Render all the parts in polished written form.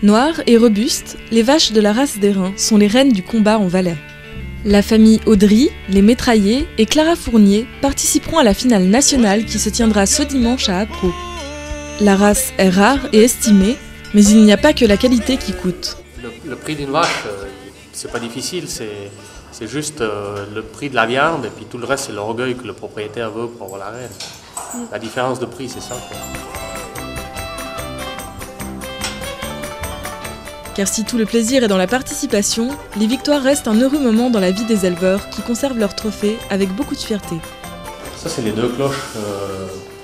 Noires et robustes, les vaches de la race d'Airain sont les reines du combat en Valais. La famille Audry, les Métraillés et Clara Fournier participeront à la finale nationale qui se tiendra ce dimanche à Apraux. La race est rare et estimée, mais il n'y a pas que la qualité qui coûte. Le prix d'une vache, c'est pas difficile, c'est juste le prix de la viande et puis tout le reste c'est l'orgueil que le propriétaire veut pour avoir la reine. La différence de prix, c'est ça, quoi. Car si tout le plaisir est dans la participation, les victoires restent un heureux moment dans la vie des éleveurs qui conservent leurs trophées avec beaucoup de fierté. Ça, c'est les 2 cloches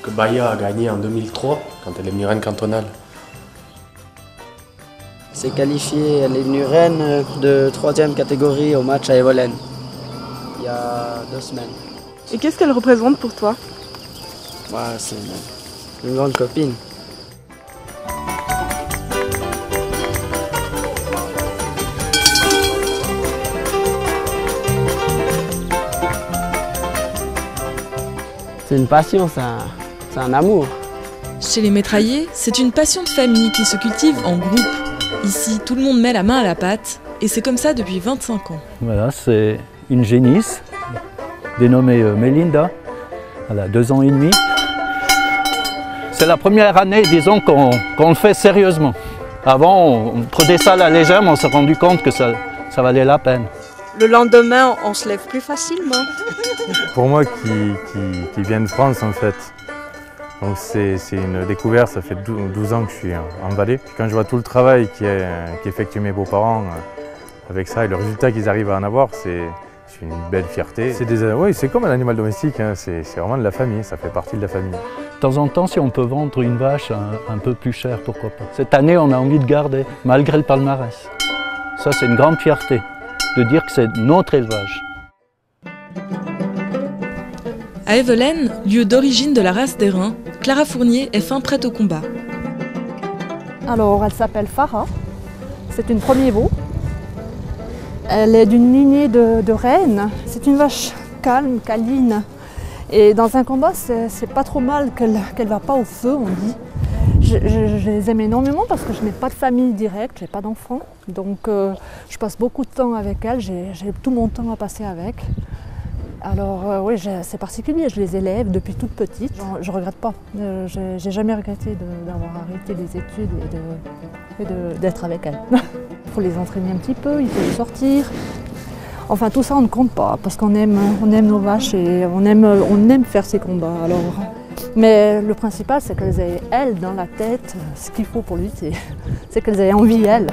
que Bahia a gagnées en 2003 quand elle est venue reine cantonale. C'est qualifié, elle est venue reine de 3e catégorie au match à Evolène, il y a 2 semaines. Et qu'est-ce qu'elle représente pour toi? C'est une grande copine. C'est une passion, c'est un amour. Chez les Métraillés, c'est une passion de famille qui se cultive en groupe. Ici, tout le monde met la main à la pâte, et c'est comme ça depuis 25 ans. Voilà, c'est une génisse, dénommée Mélinda. Elle a 2 ans et demi. C'est la première année, disons, qu'on le fait sérieusement. Avant, on prenait ça à la légère, mais on s'est rendu compte que ça valait la peine. Le lendemain, on se lève plus facilement. Pour moi qui viens de France en fait, donc c'est une découverte, ça fait 12 ans que je suis en Valais. Quand je vois tout le travail qu'effectuent mes beaux-parents avec ça et le résultat qu'ils arrivent à en avoir, c'est une belle fierté. Oui, c'est comme un animal domestique, hein, c'est vraiment de la famille, ça fait partie de la famille. De temps en temps, si on peut vendre une vache un peu plus chère, pourquoi pas. Cette année, on a envie de garder, malgré le palmarès. Ça, c'est une grande fierté, de dire que c'est notre élevage. À Evolène, lieu d'origine de la race d'Airain, Clara Fournier est fin prête au combat. Alors, elle s'appelle Farah, c'est une premier veau. Elle est d'une lignée de reines. C'est une vache calme, câline. Et dans un combat, c'est pas trop mal qu'elle va pas au feu, on dit. Je les aime énormément parce que je n'ai pas de famille directe, je n'ai pas d'enfants. Donc je passe beaucoup de temps avec elle, j'ai tout mon temps à passer avec. Alors oui, c'est particulier, je les élève depuis toute petite. Je ne regrette pas, j'ai jamais regretté d'avoir arrêté les études et d'être avec elles. Il faut les entraîner un petit peu, il faut les sortir. Enfin tout ça on ne compte pas parce qu'on aime nos vaches et on aime faire ces combats. Alors, mais le principal c'est qu'elles aient elles dans la tête ce qu'il faut pour lutter, c'est qu'elles aient envie elles.